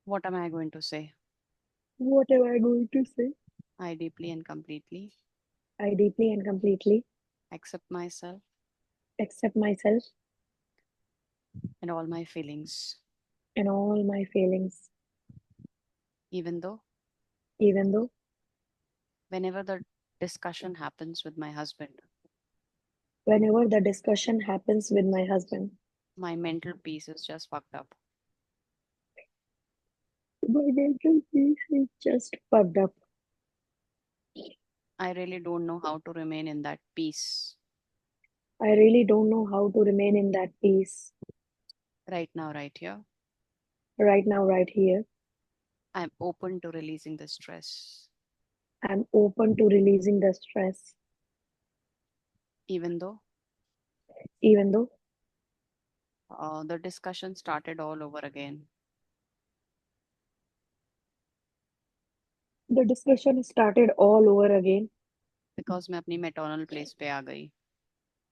What am I going to say? What am I going to say? I deeply and completely I deeply and completely accept myself accept myself and all my feelings, and all my feelings, even though even though whenever the discussion happens with my husband, whenever the discussion happens with my husband, my mental peace is just fucked up. my mental peace is just fucked up. I really don't know how to remain in that peace I really don't know how to remain in that peace right now, right here. right now, right here. I'm open to releasing the stress, I'm open to releasing the stress, even though even though the discussion started all over again the discussion started all over again because मैं अपनी maternal place पे आ गई.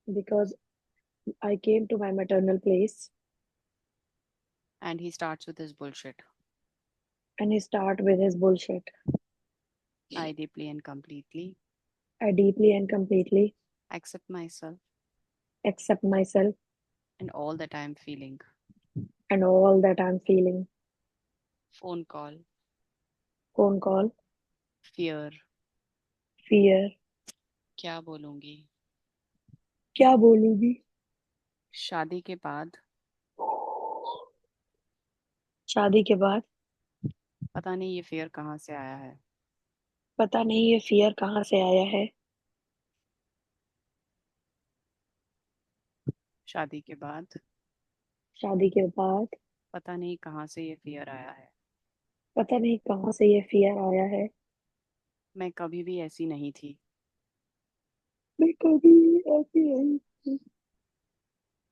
because I came to my maternal place And he starts with his bullshit. and he start with his bullshit. I deeply and completely I deeply and completely accept myself accept myself and all that I'm feeling. and all that I'm feeling. Phone call, Phone call, fear, fear, क्या बोलूंगी. क्या बोलूंगी? शादी के बाद शादी के बाद पता नहीं ये fear कहाँ से आया है. पता नहीं ये फियर कहाँ से आया है। शादी के बाद शादी के बाद पता नहीं कहाँ से ये fear आया है. पता नहीं कहाँ से ये फियर आया है। मैं कभी भी ऐसी नहीं थी. मैं कभी ऐसी नहीं थी,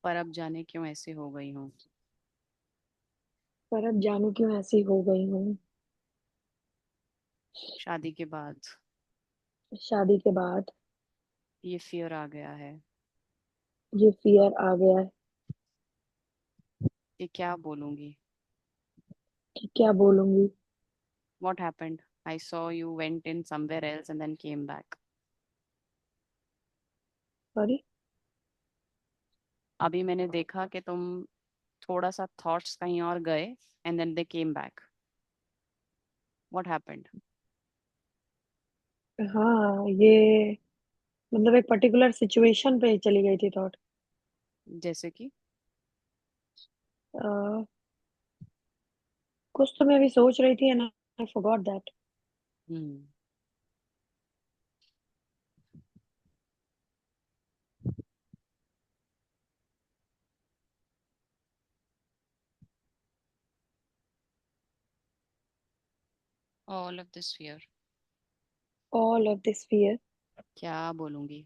पर अब जाने क्यों ऐसे हो गई हूँ. पर अब जानू क्यों ऐसी हो गई हूँ। शादी के बाद शादी के बाद ये fear आ गया है ये फियर आ गया है कि क्या बोलूंगी. कि क्या बोलूंगी। What happened? I saw you went in somewhere else and then came back. Sorry. अभी मैंने देखा कि तुम थोड़ा सा थॉट्स कहीं और गए and then they came back. What happened? हाँ ये मतलब एक पर्टिकुलर सिचुएशन पे चली गई थी थॉट। जैसे कि कुछ तो मैं अभी सोच रही थी and I forgot that. Hmm. All of this fear. All of this fear क्या बोलूंगी.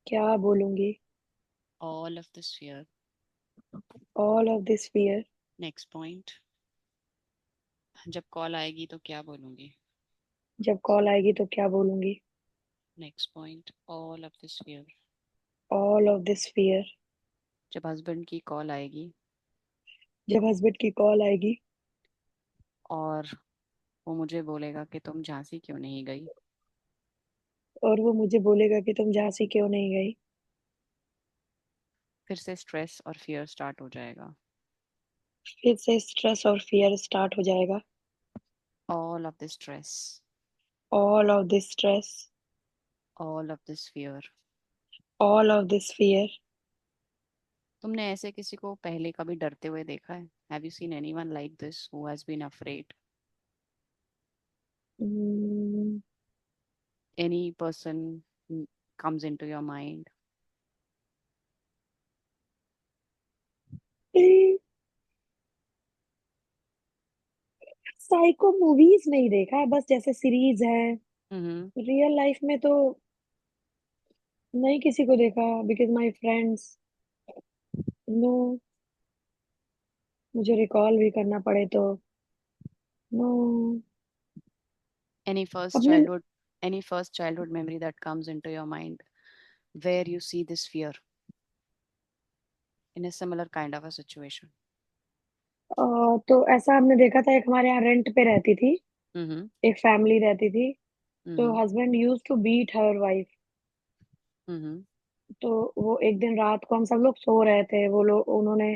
क्या बोलूंगी। All of this fear. All of this fear next point. जब कॉल आएगी तो क्या बोलूंगी. जब कॉल आएगी तो क्या बोलूंगी। Next point. All of this fear. All of this fear जब हस्बैंड की कॉल आएगी जब हस्बैंड की कॉल आएगी और वो मुझे बोलेगा कि तुम झांसी क्यों नहीं गई. और वो मुझे बोलेगा कि तुम झांसी क्यों नहीं गई। फिर से स्ट्रेस और फियर स्टार्ट हो जाएगा. फिर से स्ट्रेस और फियर स्टार्ट हो जाएगा। All of this stress. All of this stress all of this fear. All of this fear तुमने ऐसे किसी को पहले कभी डरते हुए देखा है? Have you seen anyone like this who has been afraid? Any person comes into your mind? Psycho movies नहीं देखा है बस जैसे सीरीज है। Mm-hmm. रियल लाइफ में तो नहीं किसी को देखा बिकॉज माय फ्रेंड्स नो। मुझे रिकॉल भी करना पड़े तो नो। Any first अपने childhood, any first childhood memory that comes into your mind where you see this fear in a similar kind of a situation? तो ऐसा हमने देखा था, एक हमारे यहाँ रेंट पे रहती थी, Mm-hmm. एक फैमिली रहती थी। तो Mm-hmm. Husband use to beat her wife. Mm-hmm. तो वो एक दिन रात को हम सब लोग सो रहे थे, वो लोग उन्होंने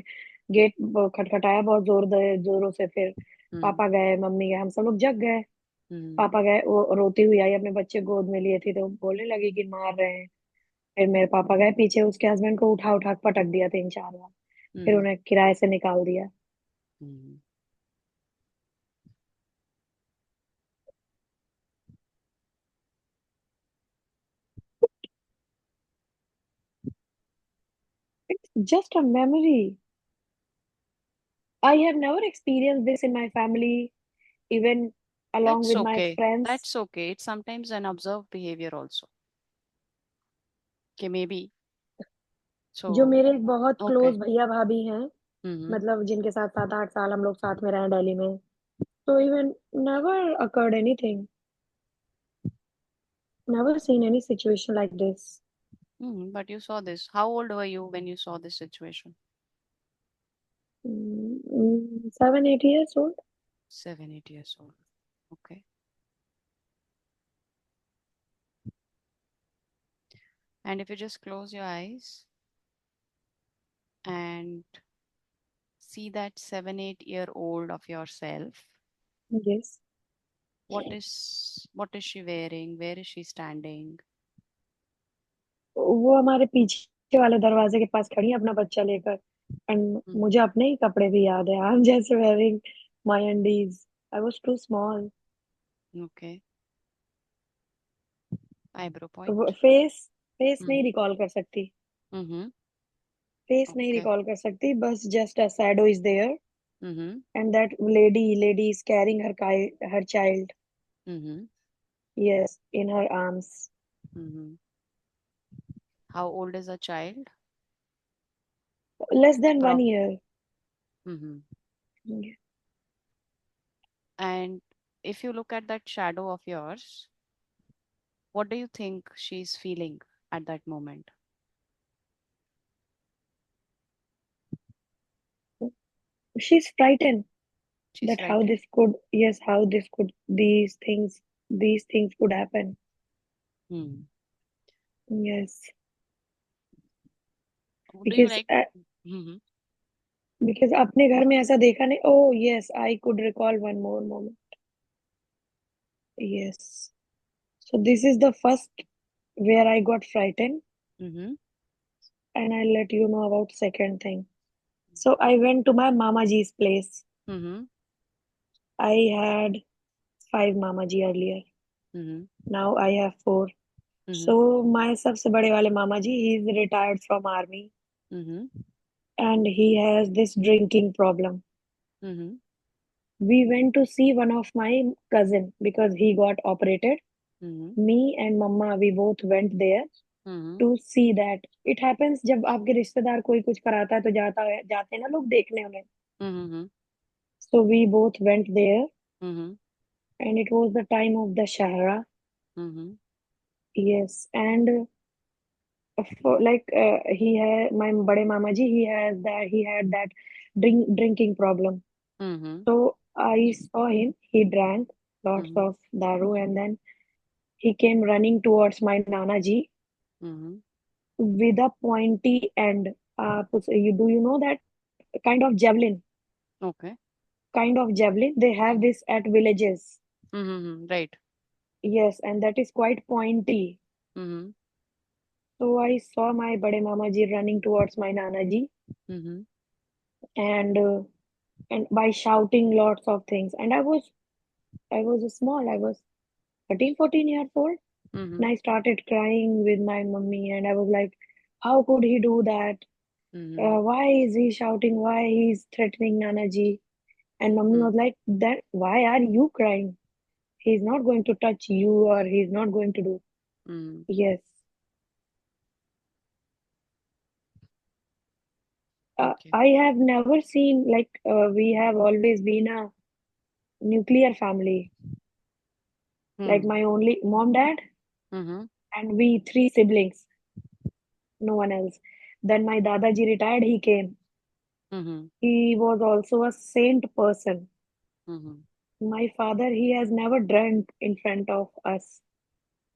गेट खटखटाया बहुत जोरों से। फिर Mm-hmm. पापा गए, मम्मी गए, हम सब लोग जग गए। Mm-hmm. पापा गए, वो रोती हुई आई, अपने बच्चे गोद में लिए थी, तो बोलने लगी कि मार रहे हैं। फिर मेरे पापा गए पीछे, उसके हस्बैंड को उठा उठा के पटक दिया 3-4 बार। फिर Mm-hmm. उन्हें किराए से निकाल दिया। Mm-hmm. Just a memory. I have never experience this in my family, even along That's with my okay. friends। That's okay. It's sometimes an observed behavior also. Okay, maybe. जो So, मेरे बहुत close okay. भैया भाभी हैं, Mm-hmm. मतलब जिनके साथ 7-8 साल हम लोग साथ में रहे दिल्ली में, तो even never occurred anything, never seen any situation like this। Mm, but you saw this. How old were you when you saw this situation? 7-8 years old। 7, 8 years old. Okay. And if you just close your eyes and see that 7, 8 year old of yourself, Yes। what is she wearing? Where is she standing? वो हमारे पीछे वाले दरवाजे के पास खड़ी है अपना बच्चा लेकर। And Mm-hmm. मुझे अपने ही कपड़े भी याद है, I am just wearing my undies. I was too small. Okay. Eyebrow point. Face face नहीं Mm-hmm. रिकॉल कर सकती। Mm-hmm. फेस नहीं Okay. रिकॉल कर सकती, बस just a shadow is there. Mm-hmm. And that lady is carrying her child. Mm-hmm. Yes, in her arms. Mm-hmm. How old is a child? Less than one Approx. Year Mm-hmm. And if you look at that shadow of yours, what do you think she's feeling at that moment? She is frighten She's that how frightened. this could, yes, how this could, these things could happen। Hmm. Yes, Do you because like? Mm-hmm. because अपने घर में ऐसा देखा नहीं। oh yes, I could recall one more moment। yes, so this is the first where I got frightened, Mm-hmm. and I'll let you know about second thing। so I went to my mama ji's place। Mm-hmm. I had 5 mama ji earlier, Mm-hmm. now I have 4। Mm-hmm. so my सबसे बड़े वाले मामा जी, he is retired from army, Mm-hmm. and he has this drinking problem। Mm-hmm. We went to see one of my cousin because he got operated। Mm-hmm. Me and mama, we both went there Mm-hmm. to see that। It happens जब आपके रिश्तेदार कोई कुछ कराता है तो जाते हैं ना लोग देखने उन्हें। Mm-hmm. So we both went there, Mm-hmm. and it was the time of the Shahra। Mm-hmm. Yes, and for like he had my bade mama ji, he had that drinking problem। Mm-hmm. So I saw him, he drank lots Mm-hmm. of daru, and then he came running towards my Nana ji Mm-hmm. with a pointy end। you know that kind of javelin? Okay. Kind of javelin. They have Mm-hmm. this at villages. Mm-hmm. Right. Yes, and that is quite pointy। Mm-hmm. So I saw my Bade Mama ji running towards my Nana ji, Mm-hmm. and by shouting lots of things. And I was small. I was 13, 14 years old. Mm-hmm. And I started crying with my mummy, and I was like, how could he do that? Mm-hmm. Why is he shouting? Why he's threatening Nana ji? And mummy was like, that why are you crying? He's not going to touch you, or he's not going to do. Mm-hmm. Yes. Okay. I have never seen, like, we have always been a nuclear family. Like Mm-hmm. my only mom, dad, Mm-hmm. and we 3 siblings, no one else. Then my Dadaji retired, he came. Mm-hmm. He was also a saint person. Mm-hmm. My father, he has never drank in front of us.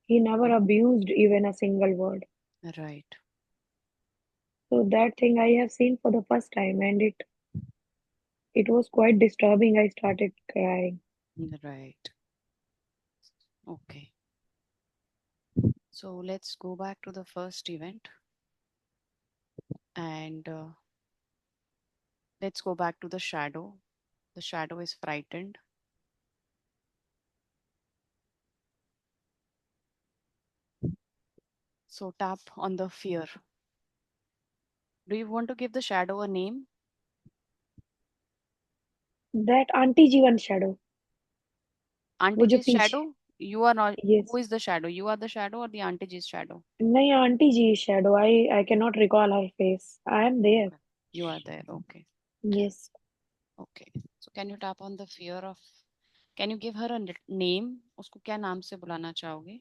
He never abused even a single word. Right. So that thing I have seen for the first time, and it was quite disturbing. I started crying. Right. Okay. So let's go back to the first event and let's go back to the shadow. The shadow is frightened. So tap on the fear. Do you want to give the shadow a name? That Auntie Jivan shadow, वो Auntie जो G's पीछे, shadow? You are not. yes, Who is the shadow? You are the shadow or the Auntie G's shadow? नहीं Auntie Ji shadow. I cannot recall her face. I am there. Okay. You are there. Okay. Yes. Okay. So can you tap on the fear of? Can you give her a name? उसको क्या नाम से बुलाना चाहोगे?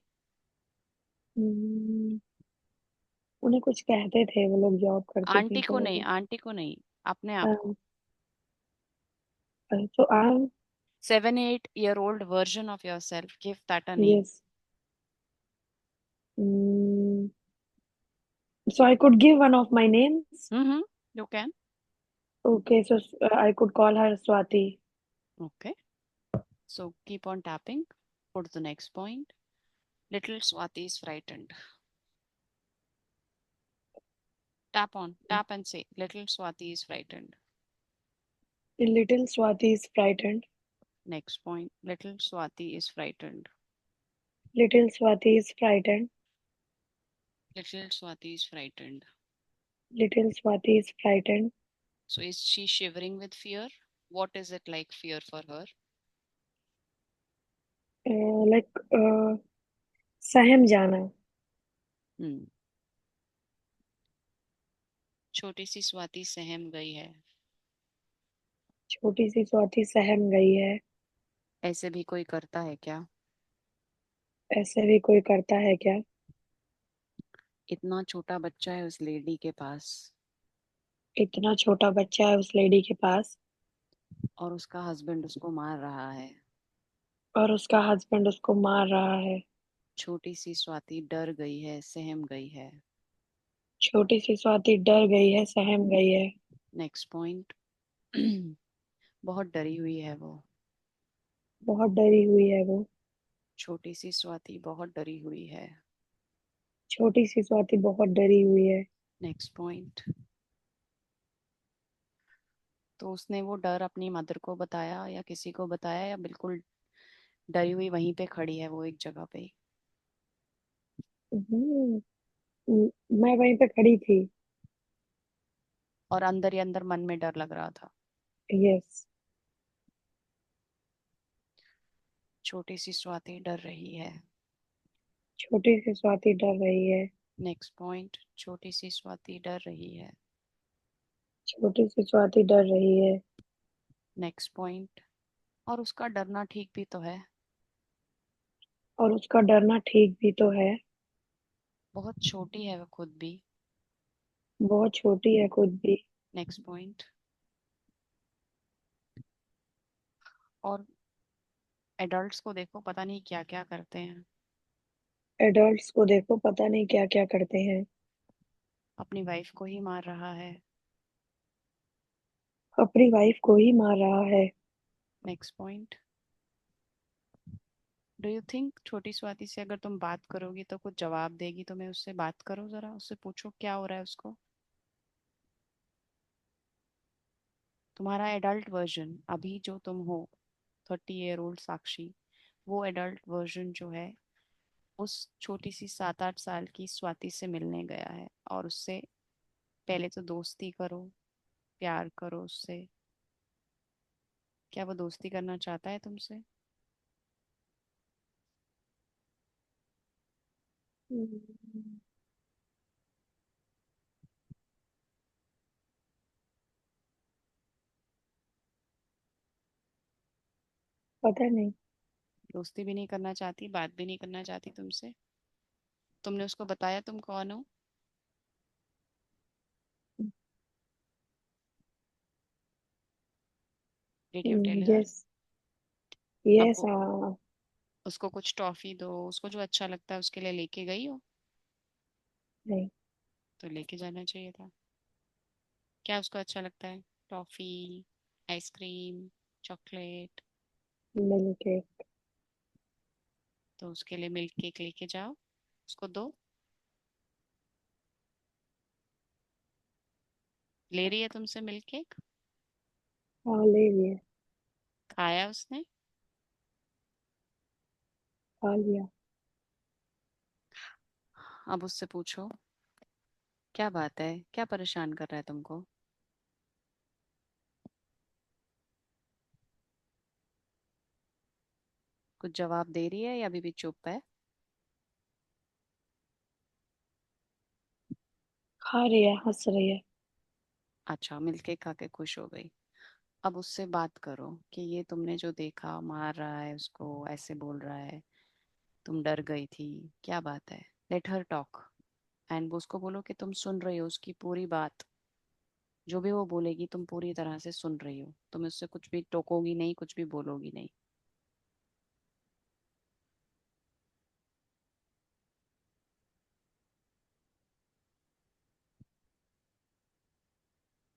हम्म, उन्हें कुछ कहते थे, वो लोग जॉब करती थी तो वो आंटी को नहीं, अपने आप को. लोग so I'm 7, 8 year old version of yourself. Give that a name. yes. So I could give one of my names. Mm-hmm. You can. Okay, so I could call her Swati. Okay. So keep on tapping. Go to the next point. Little Swati is frightened. Tap on. Tap and say, Little Swati is frightened. Little Swati is frightened. Next point. Little Swati is frightened. Little Swati is frightened. Little Swati is frightened. Little Swati is frightened. So is she shivering with fear? What is it like fear for her? Like सहम जाना. Hmm. छोटी सी स्वाति सहम गई है. छोटी सी स्वाति सहम गई है. ऐसे भी कोई करता है क्या? ऐसे भी कोई करता है क्या? इतना छोटा बच्चा है उस लेडी के पास इतना छोटा बच्चा है उस लेडी के पास और उसका हस्बैंड उसको मार रहा है. और उसका हस्बैंड उसको मार रहा है. छोटी सी स्वाति डर गई है, सहम गई है. छोटी सी स्वाति डर गई है, सहम गई है. Next point. बहुत डरी हुई है वो. बहुत डरी हुई है वो. छोटी सी स्वाति बहुत डरी हुई है. छोटी सी स्वाति बहुत डरी हुई है. Next point. तो उसने वो डर अपनी मदर को बताया या किसी को बताया या बिल्कुल डरी हुई वहीं पे खड़ी है वो एक जगह पे ही? हम्म, मैं वहीं पे खड़ी थी. और अंदर ही अंदर मन में डर लग रहा था. यस. छोटी सी स्वाति डर रही है. छोटी सी स्वाति डर रही है. Next point. छोटी सी स्वाति डर रही है. छोटी सी स्वाति डर रही है. Next point. और उसका डरना ठीक भी तो है. और उसका डरना ठीक भी तो है. बहुत छोटी है वो खुद भी. बहुत छोटी है खुद भी. Next point. और एडल्ट्स को देखो पता नहीं क्या क्या करते हैं. एडल्ट्स को देखो पता नहीं क्या क्या करते हैं. अपनी वाइफ को ही मार रहा है. अपनी वाइफ को ही मार रहा है. Next point. Do you think छोटी स्वाति से अगर तुम बात करोगी तो कुछ जवाब देगी? तुम्हें उससे बात करो, जरा उससे पूछो क्या हो रहा है उसको. तुम्हारा एडल्ट वर्जन अभी जो तुम हो, 30 year old साक्षी, वो एडल्ट वर्जन जो है उस छोटी सी 7, 8 साल की स्वाति से मिलने गया है और उससे पहले तो दोस्ती करो, प्यार करो उससे. क्या वो दोस्ती करना चाहता है तुमसे? हम्म, पता नहीं. दोस्ती भी नहीं करना चाहती, बात भी नहीं करना चाहती तुमसे? तुमने उसको बताया तुम कौन हो? Did you tell her? Yes, अब yes, उसको कुछ टॉफी दो, उसको जो अच्छा लगता है उसके लिए लेके गई हो? नहीं, तो लेके जाना चाहिए था। क्या उसको अच्छा लगता है? Toffee, ice cream, chocolate? Milk cake. तो उसके लिए मिल्क केक लेके जाओ, उसको दो। ले रही है तुमसे मिल्क केक? हाँ, ले लिए। खाया उसने? खा लिया। अब उससे पूछो, क्या बात है, क्या परेशान कर रहा है तुमको? कुछ जवाब दे रही है या अभी भी चुप है? खा रही है, हंस रही है। अच्छा, मिल्क केक खा के खुश हो गई। अब उससे बात करो कि ये तुमने जो देखा, मार रहा है उसको, ऐसे बोल रहा है, तुम डर गई थी, क्या बात है? Let her talk. एंड उसको बोलो कि तुम सुन रही हो उसकी पूरी बात। जो भी वो बोलेगी तुम पूरी तरह से सुन रही हो, तुम उससे कुछ भी टोकोगी नहीं, कुछ भी बोलोगी नहीं।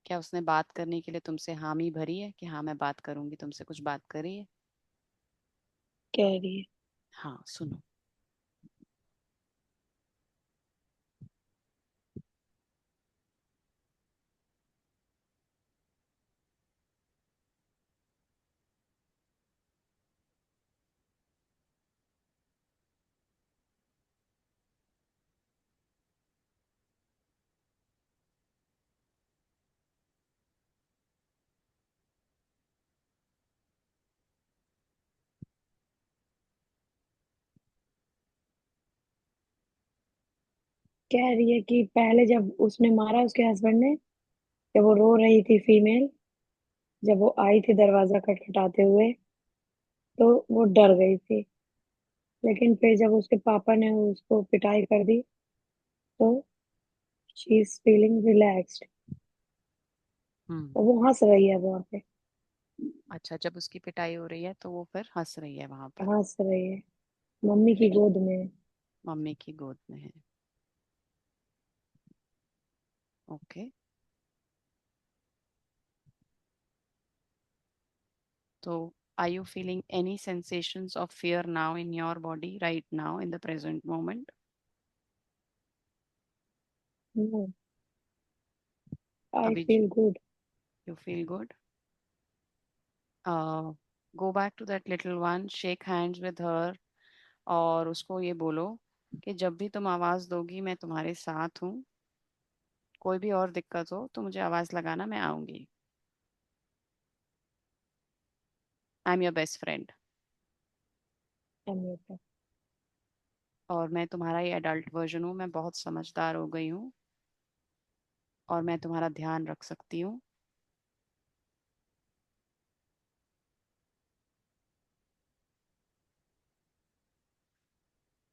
क्या उसने बात करने के लिए तुमसे हामी भरी है कि हाँ मैं बात करूंगी तुमसे? कुछ बात करी है? कह रही है। हाँ, सुनो। कह रही है कि पहले जब उसने मारा उसके हस्बैंड ने, जब वो रो रही थी फीमेल, जब वो आई थी दरवाजा खटखटाते हुए, तो वो डर गई थी। लेकिन फिर जब उसके पापा ने उसको पिटाई कर दी, तो शी इज फीलिंग रिलैक्स्ड। हम्म। और वो हंस रही है वहां पे। अच्छा, जब उसकी पिटाई हो रही है तो वो फिर हंस रही है वहां पर? हंस रही है, मम्मी की गोद में। मम्मी की गोद में है। Okay. So, are you feeling any sensations of fear now in your body, right now, in the present moment? No, I Abhi, feel good. you feel good? Go back to that little one, shake hands with her, और उसको ये बोलो कि जब भी तुम आवाज दोगी मैं तुम्हारे साथ हूँ। कोई भी और दिक्कत हो तो मुझे आवाज लगाना, मैं आऊंगी। I am your best friend. और मैं तुम्हारा ही एडल्ट वर्जन हूँ, मैं बहुत समझदार हो गई हूँ और मैं तुम्हारा ध्यान रख सकती हूँ।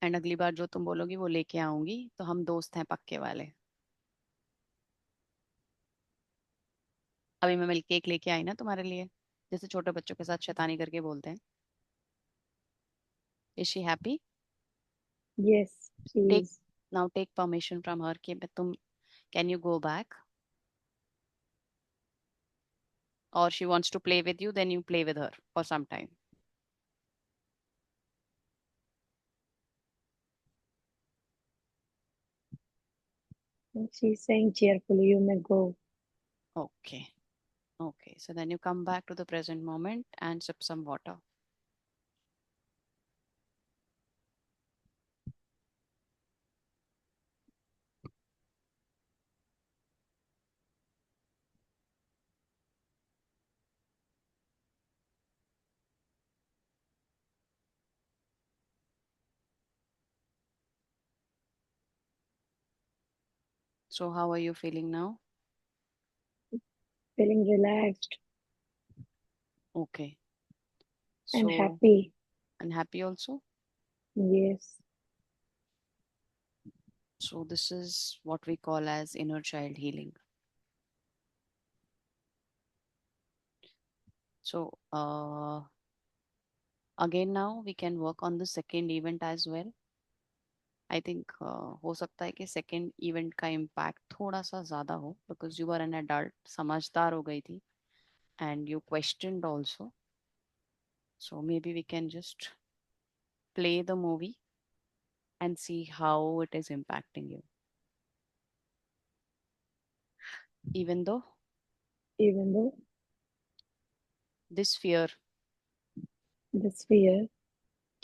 एंड अगली बार जो तुम बोलोगी वो लेके आऊंगी, तो हम दोस्त हैं पक्के वाले। अभी मैं मिल्क केक लेके आई ना तुम्हारे लिए, जैसे छोटे बच्चों के साथ शैतानी करके बोलते हैं। Is she happy? Yes, she take is. Now take permission from her कि तुम, कैन यू गो बैक? और she wants to play with you, then you play with her for some time. She's saying cheerfully, you may go. Okay. Okay, so then you come back to the present moment and sip some water. So how are you feeling now? Feeling relaxed okay. and so happy. And happy also? Yes. So this is what we call as inner child healing. So, again, now we can work on the second event as well. I think हो सकता है कि second event का impact थोड़ा सा ज़्यादा हो because you are an adult समझदार हो गई थी and you questioned also so maybe we can just play the movie and see how it is impacting you even though Even though this fear this fear,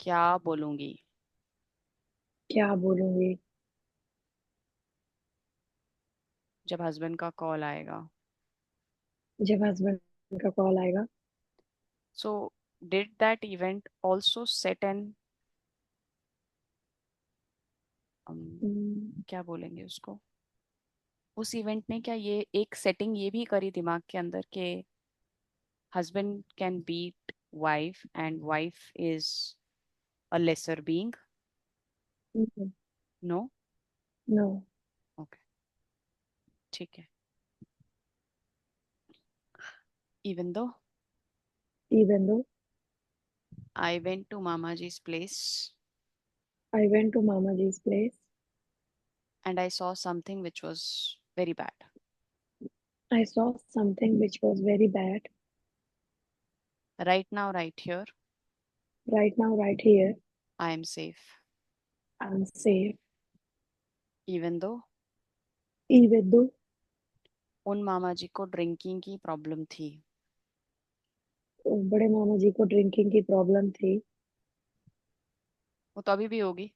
क्या बोलूंगी क्या बोलूंगी जब husband का कॉल आएगा जब हस्बैंड का call आएगा। So did that event also set an hmm, क्या बोलेंगे उसको उस इवेंट ने क्या ये एक सेटिंग ये भी करी दिमाग के अंदर के husband can beat wife and wife is a lesser being? No? नो। Okay, ठीक है. Even though even though I went to Mamaji's place I went to Mama ji's place, and I saw something which was very bad. I saw something which was very bad. Right now, right here, right now right here I am safe. I am safe. Even though even though उन मामा जी को drinking की problem थी. बड़े मामा जी को drinking की problem थी। वो तो अभी भी होगी.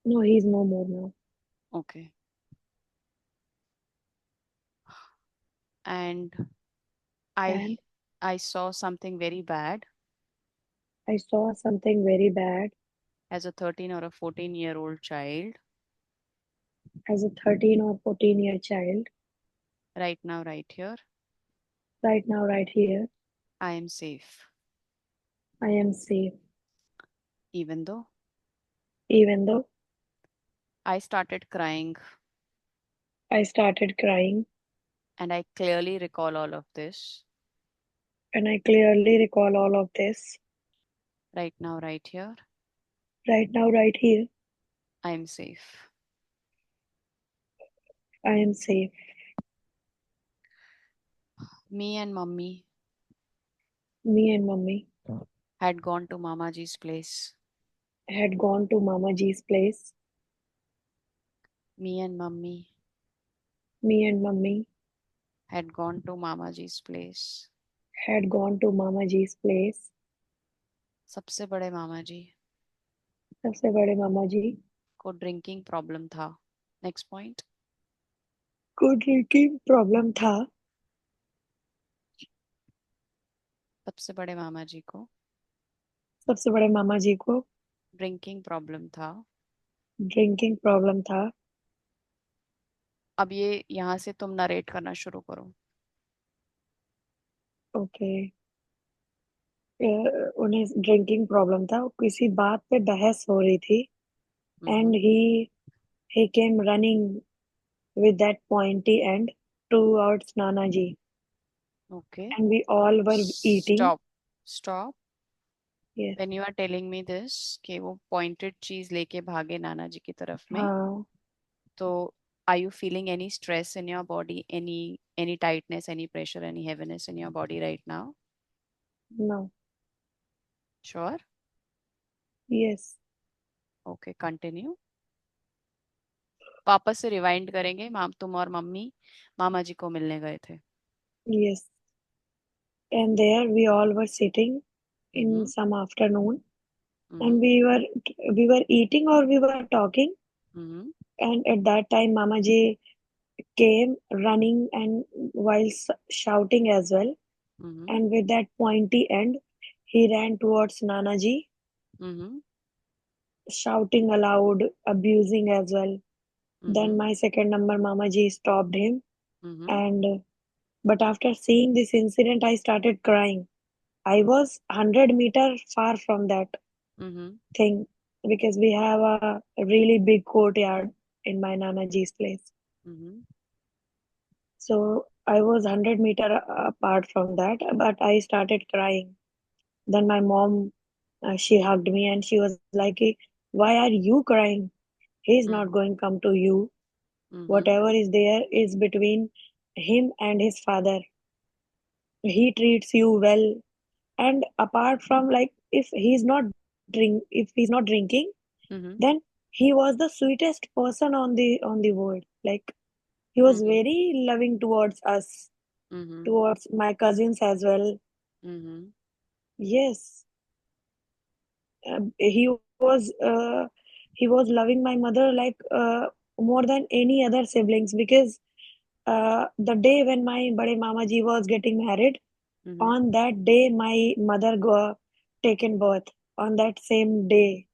No, he is no more now. Okay. And I and I saw something very bad I saw something very bad as a 13 or a 14-year-old child. As a 13 और 14 year child. Right now, right here, right now right here I am safe. I am safe. Even though even though I started crying, I started crying and I clearly recall all of this and I clearly recall all of this. right now, right here. Right now right here I am safe. I am safe. Me and mummy me and mummy had gone to Mamaji's place. had gone to Mama G's place. Me and mummy Me and Mummy had gone to Mamaji's place. had gone to Mama G's place. सबसे बड़े मामा जी सबसे बड़े मामा जी को drinking problem था. Next point. को drinking problem था। सबसे बड़े मामा जी को सबसे बड़े मामा जी को ड्रिंकिंग प्रॉब्लम था. ड्रिंकिंग प्रॉब्लम था। अब ये यहाँ से तुम नरेट करना शुरू करो. ओके। उन्हें ड्रिंकिंग प्रॉब्लम था, किसी बात पे बहस हो रही थी। And hmm. he came running with that pointy end towards Nana ji, okay. and we all were eating. Stop. Stop. Yes। When you are telling me this कि वो पॉइंटेड चीज लेके भागे नाना जी की तरफ में हाँ। तो are you feeling any stress in your body, any tightness, any pressure, any heaviness in your body right now? No. Sure. Yes. Okay, continue. वापस से रिवाइंड करेंगे. माम तुम और मम्मी मामा जी को मिलने गए थे. Yes. And there we all were sitting in hmm. some afternoon, and hmm. we were eating or we were talking. Hmm. And at that time Mama ji came running and while shouting as well, hmm. and with that pointy end he ran towards Nana ji, hmm. shouting aloud, abusing as well. Then hmm. my second number Mama ji stopped him, hmm. and but after seeing this incident I started crying. I was 100 meter far from that hmm. thing, because we have a really big courtyard in my Nanaji's place. Hmm. So I was 100 meter apart from that, but I started crying. Then my mom, she hugged me and she was like, "Why are you crying? He's not Mm-hmm. going to come to you. Mm-hmm. Whatever is there is between him and his father. He treats you well. And apart from like, if he's not drinking, Mm-hmm. then he was the sweetest person on the world. Like he was Mm-hmm. very loving towards us, Mm-hmm. towards my cousins as well. Mm-hmm. Yes, he was he was loving my mother like more than any other siblings because the day when my bade mama ji was getting married, Mm-hmm. on that day my mother got taken birth. On that same day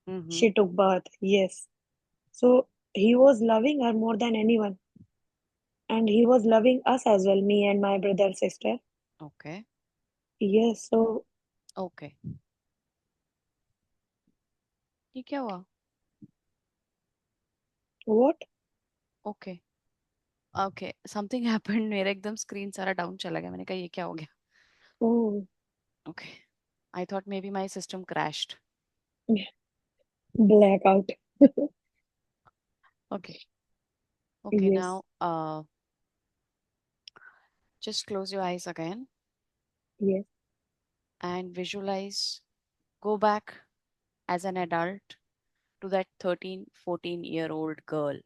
Mm-hmm. she took birth. Yes, so he was loving her more than anyone, and he was loving us as well, me and my brother sister. Okay. Yes, so Okay. ये क्या हुआ? what? Okay. Okay, something happened. मेरा एकदम screen सारा down चला गया. मैंने कहा ये क्या हो गया? Oh, okay. I thought may be my system crashed. blackout. Okay. Okay, Yes, now just close your eyes again yes, and visualize. Go back as an adult to that 13, 14-year-old girl.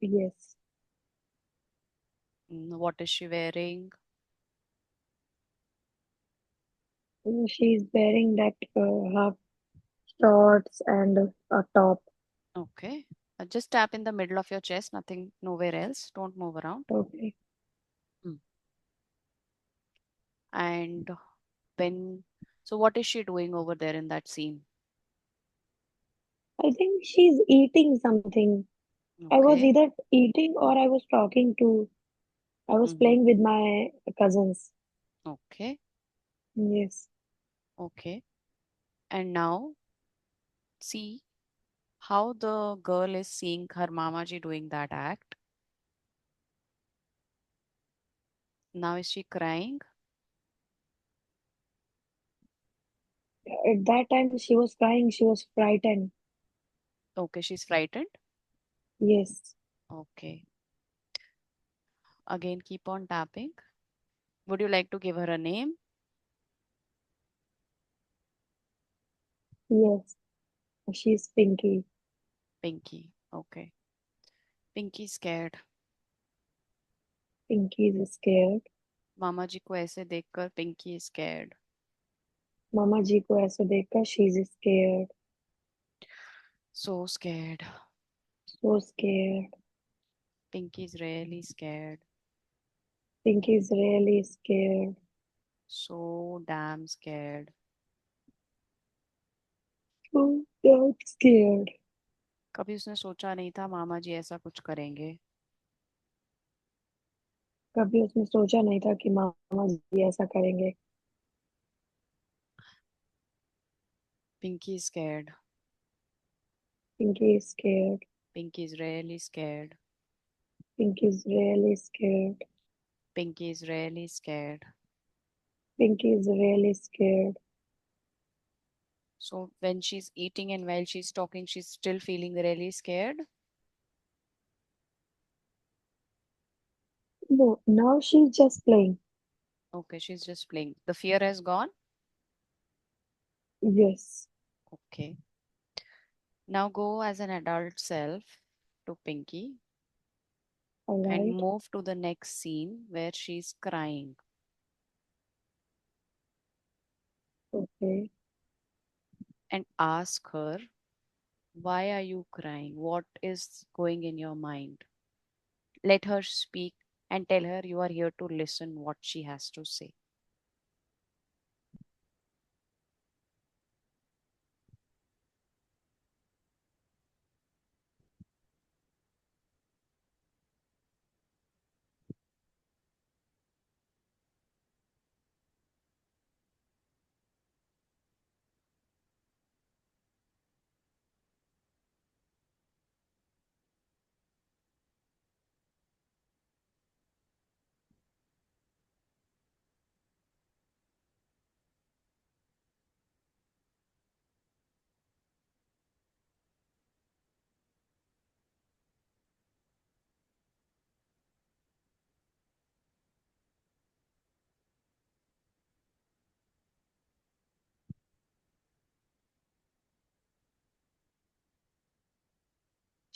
yes. What is she wearing? She's wearing that half shorts and a top. Okay. Just tap in the middle of your chest, nothing, nowhere else. Don't move around. Okay. Mm. And when, so what is she doing over there in that scene? I think she's eating something. I was Okay. either eating or I was talking to, I was Mm-hmm. playing with my cousins. Okay. Yes. Okay. And now see how the girl is seeing her mamaji doing that act. Now is she crying? At that time, she was crying. She was frightened. Okay, she's frightened. Yes. Okay. Again, keep on tapping. Would you like to give her a name? Yes. She's Pinky. Pinky. Okay. Pinky scared. Pinky is scared. मामा जी को ऐसे देखकर Pinky is scared. मामा जी को ऐसे देखकर she is scared. So scared. So scared. Pinky is really scared. Pinky is really scared. So damn scared. So damn scared. कभी उसने सोचा नहीं था मामा जी ऐसा कुछ करेंगे. कभी उसने सोचा नहीं था कि मामा जी ऐसा करेंगे. Pinky is scared. Pinky is scared. Pinky is really scared. Pinky is really scared. Pinky is really scared. Pinky is really scared. So when she's eating and while she's talking, she's still feeling really scared. No, now she's just playing. Okay, she's just playing. The fear has gone. Yes. Okay. Now go as an adult self to Pinky All and right. move to the next scene where she's crying Okay. and ask her, why are you crying? What is going in your mind? Let her speak and tell her you are here to listen what she has to say.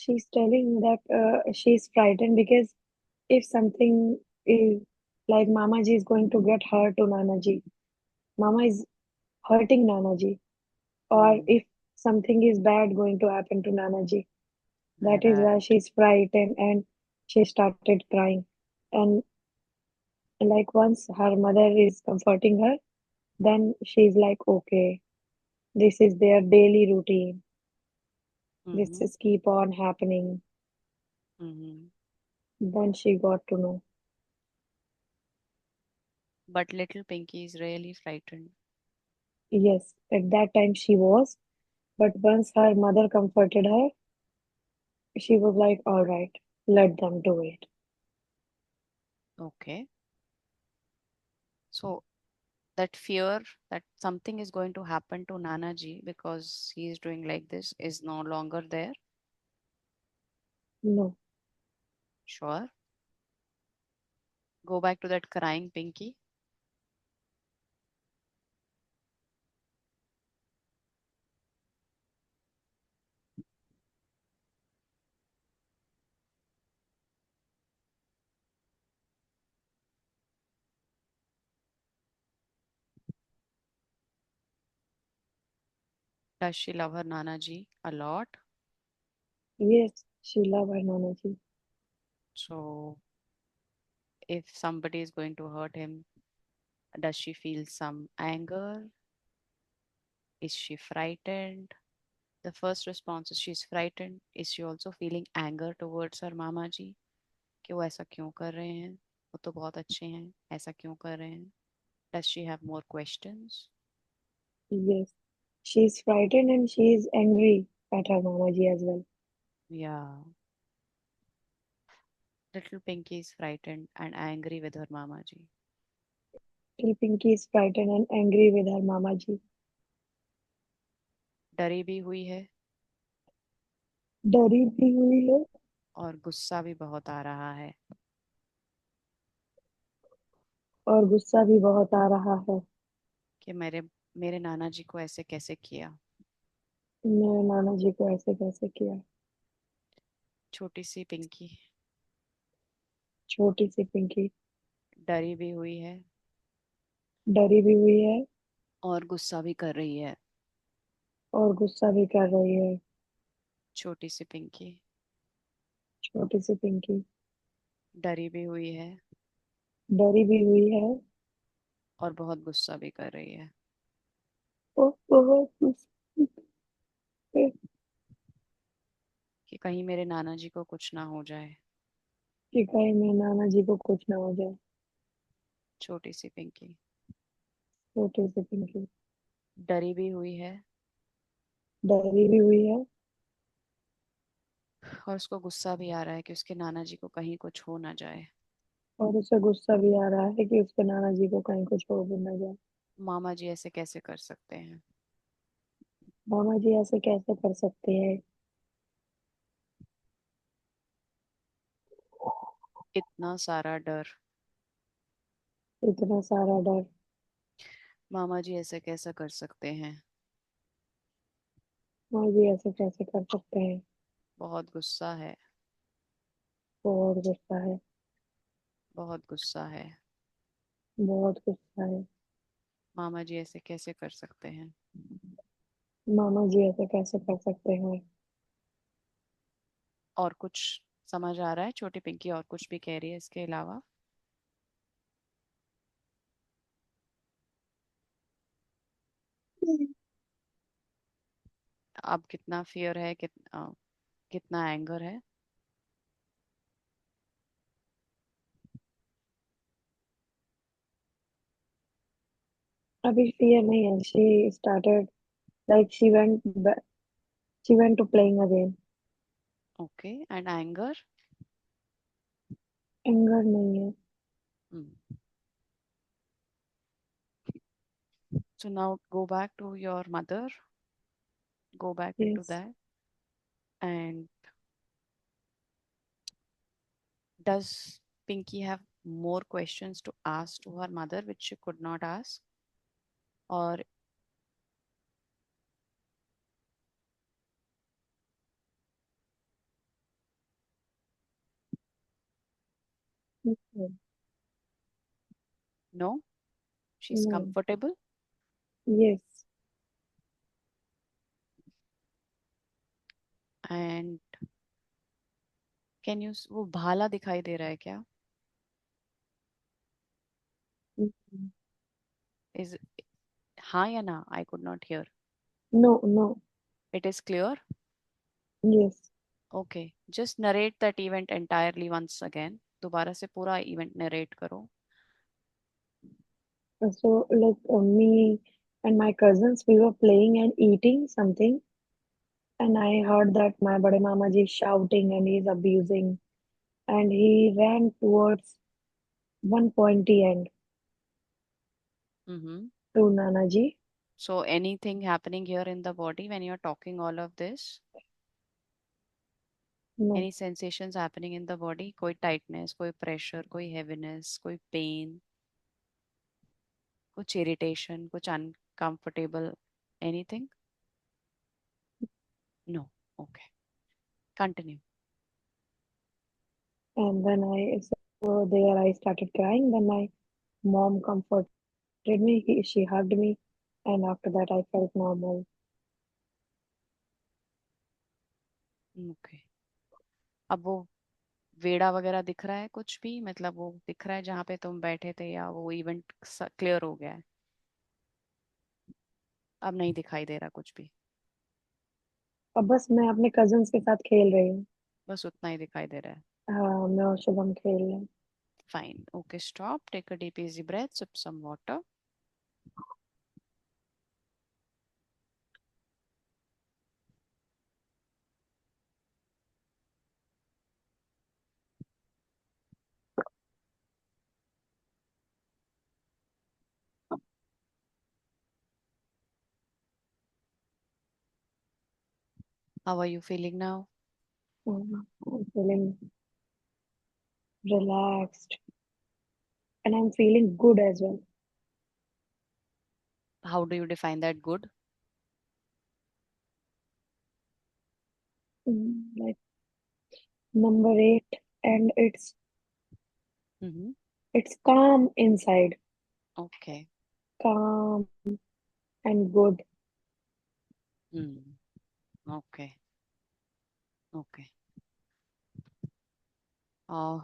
she's telling that she's frightened because if something is like Mama Ji is going to get hurt to Nana Ji, Mama is hurting Nana Ji, or Hmm. if something is bad going to happen to Nana Ji, that is why Right. she's frightened and she started crying. And like once her mother is comforting her, then she's like, okay, this is their daily routine. This Mm-hmm. is keep on happening. Mm-hmm. Then she got to know. But little Pinky is really frightened. Yes, at that time she was, but once her mother comforted her, she was like, all right, let them do it. Okay. So that fear that something is going to happen to Nanaji because he is doing like this is no longer there. No, Sure. Go back to that crying Pinky. Does she love her Nanaji a lot? yes, she loved her Nanaji. So if somebody is going to hurt him, does she feel some anger? Is she frightened? The first response is she's frightened. Is she also feeling anger towards her मामा जी कि वो ऐसा क्यों कर रहे हैं? वो तो बहुत अच्छे हैं, ऐसा क्यों कर रहे हैं? Does she have more questions? Yes, she's frightened and she is angry at her Mamaji as well. Yeah. Little Pinky is frightened and angry with her mama ji. Till Pinky is frightened and angry with her Mamaji. डरी भी हुई है डरी भी हुई है और गुस्सा भी बहुत आ रहा है और गुस्सा भी बहुत आ रहा है। कि मेरे मेरे नाना जी को ऐसे कैसे किया. मेरे नाना जी को ऐसे कैसे किया। छोटी सी पिंकी छोटी सी पिंकी डरी भी हुई है डरी भी हुई है और गुस्सा भी कर रही है. और गुस्सा भी कर रही है। छोटी सी पिंकी छोटी सी पिंकी डरी भी हुई है डरी भी हुई है और बहुत गुस्सा भी कर रही है और बहुत गुस्सा है कि कहीं मेरे नाना जी को कुछ ना हो जाए. कि कहीं मेरे नाना जी को कुछ ना हो जाए। छोटी सी पिंकी छोटी सी पिंकी डरी भी हुई है डरी भी हुई है और उसको गुस्सा भी आ रहा है कि उसके नाना जी को कहीं कुछ हो ना जाए. और उसे गुस्सा भी आ रहा है कि उसके नाना जी को कहीं कुछ हो भी ना जाए। मामा जी ऐसे कैसे कर सकते हैं. मामा जी ऐसे कैसे कर सकते हैं। इतना सारा डर. इतना सारा डर। मामा जी ऐसे कैसे कर सकते हैं. मामा जी ऐसे कैसे कर सकते हैं। बहुत गुस्सा है. बहुत गुस्सा है। बहुत गुस्सा है. बहुत गुस्सा है। मामा जी ऐसे कैसे कर सकते हैं. मामा जी ऐसे कैसे कर सकते हैं। और कुछ समझ आ रहा है छोटी पिंकी और कुछ भी कह रही है इसके अलावा. अब कितना फियर है कितना एंगर है. अभी फियर नहीं है। She started like she went to playing again. Okay and anger. Anger नहीं है। So now go back to your mother, go back into yes. that. And does Pinky have more questions to ask to her mother, which she could not ask? Or No, she's No. comfortable. Yes. And can you, वो भाला दिखाई दे रहा है क्या? Mm. Is, हाँ या ना? I could not hear. No, no. It is clear. Yes. Okay, just narrate that event entirely once again. दोबारा से पूरा इवेंट नरेट करो. So, like me and my cousins, we were playing and eating something, and I heard that my bade mama ji is shouting and he's abusing, and he ran towards one pointy end Mm-hmm. to Nana ji. So anything happening here in the body when you're talking all of this? No, Any sensations happening in the body? कोई tightness, कोई pressure, कोई heaviness, कोई pain, कुछ irritation, कुछ uncomfortable, anything? No. Okay. Continue. and then so there I started crying. Then my mom comforted me. She hugged me, and after that I felt normal. Okay. अब वो वेड़ा वगैरह दिख रहा है कुछ भी, मतलब वो दिख रहा है जहाँ पे तुम बैठे थे, या वो इवेंट क्लियर हो गया है? अब नहीं दिखाई दे रहा कुछ भी? अब बस मैं अपने कजिन्स के साथ खेल रही हूँ। बस उतना ही दिखाई दे रहा है? हाँ, मैं और शुभम खेल रहे हैं। Fine. Okay, stop. Take a deep, easy breath. Sip some water. How are you feeling now? I'm feeling relaxed and I'm feeling good as well. How do you define that good? Like number eight, and Mm-hmm. it's calm inside, Okay. calm and good. Mm. Okay. Okay. Uh,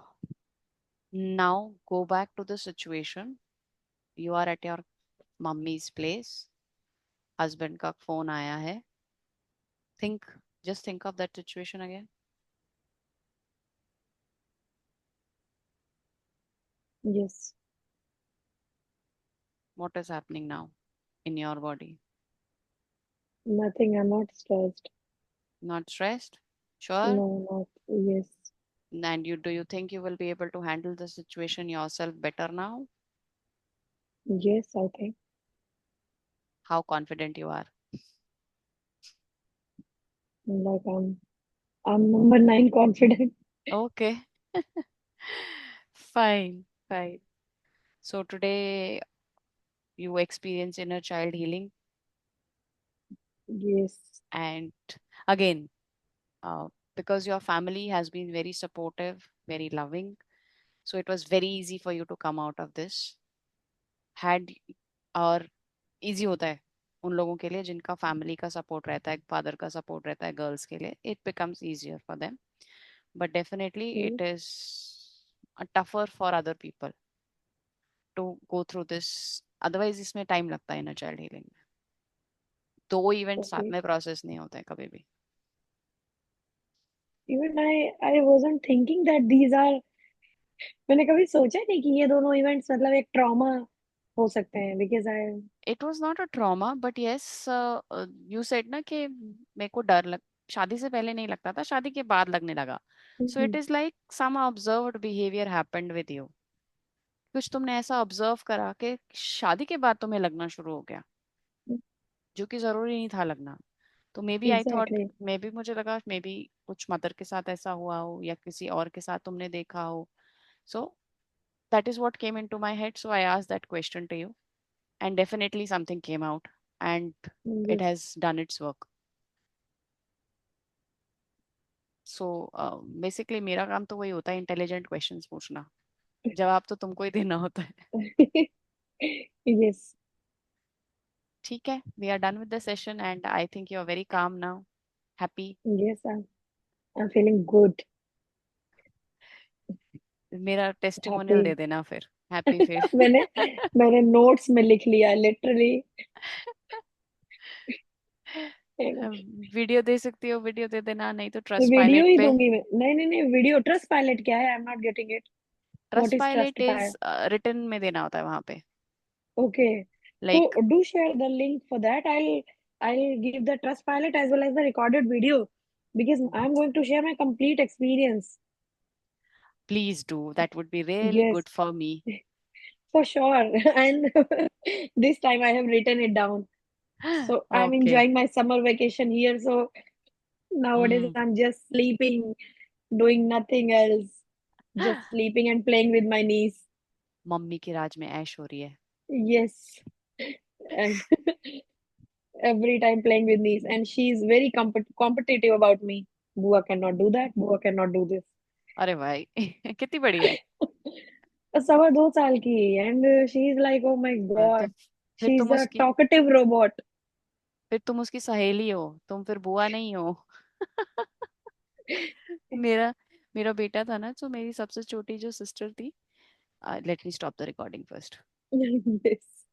Now go back to the situation. You are at your mummy's place. Husband का phone आया है. Think, just think of that situation again. Yes, What is happening now in your body? nothing. I'm not stressed. Not stressed? Sure. No, not yes, And do you think you will be able to handle the situation yourself better now? yes. I think How confident you are? like I'm number nine confident. Okay. Fine, fine. So today you experience inner child healing, Yes, and again, uh, because your family has been very supportive, very loving, so it was very easy for you to come out of this. Had, और easy होता है उन लोगों के लिए जिनका family का support रहता है, फादर का सपोर्ट रहता है, गर्ल्स के लिए it becomes easier for them. But definitely okay, it is tougher for other people to go through this. Otherwise इसमें टाइम लगता है इनर चाइल्ड हीलिंग में. दो इवेंट साथ okay. में प्रोसेस नहीं होते हैं कभी भी. Even I wasn't thinking that these are. मैंने कभी सोचा नहीं कि ये दोनों इवेंट्स मतलब एक ट्रॉमा हो सकते हैं because I it was not a trauma, but yes, you said ना कि मेरे को डर लग, शादी से पहले नहीं लगता था, शादी के बाद लगने लगा. So it is like some observed behaviour happened with you. कुछ तुमने ऐसा ऑब्जर्व करा कि शादी के बाद तुम्हें लगना शुरू हो गया, जो कि जरूरी नहीं था लगना. तो maybe I thought, exactly. Maybe मुझे लगा मे बी कुछ मदर के साथ ऐसा हुआ हो या किसी और के साथ तुमने देखा हो. So that is what came into my head, so I asked that question to you, and definitely something came out, and it yes. has done its work. So basically मेरा काम तो वही होता है, इंटेलिजेंट क्वेश्चंस पूछना. जवाब तो तुमको ही देना होता है। Yes, ठीक है, we are done with the session and I think you are very calm now, happy. yes, I'm feeling good, मेरा टेस्टिमोनियल दे happy. देना फिर, हैप्पी फिर। मैंने मैंने नोट्स में लिख लिया लिटरली। वीडियो दे सकती हो, वीडियो दे देना, नहीं तो ट्रस्ट वीडियो पायलट ही पे। दूंगी मैं। नहीं नहीं नहीं, वीडियो। ट्रस्ट पायलट क्या है? I am not getting it. Trust what is pilot trust is pilot? Return में देना होता है वहां पे, Okay. Like So do share the link for that. I'll give the trust pilot as well as the recorded video because I'm going to share my complete experience. Please do, that would be really Yes, good for me. for sure. And this time I have written it down. So I'm okay. enjoying my summer vacation here. So nowadays I'm just sleeping, doing nothing else, just sleeping and playing with my niece. Mummy की राज में ऐश हो रही है। Yes. And every time playing with niece, and she is very competitive about me. Bua cannot do that. Bua cannot do this. अरे भाई कितनी बड़ी है? 2.25 की, and she is like, oh my तो god, फिर she's तुम a उसकी talkative robot. फिर तुम उसकी सहेली हो, तुम फिर बुआ नहीं हो। मेरा मेरा बेटा था ना, तो मेरी सबसे छोटी जो सिस्टर थी, let me stop the recording first. Yes.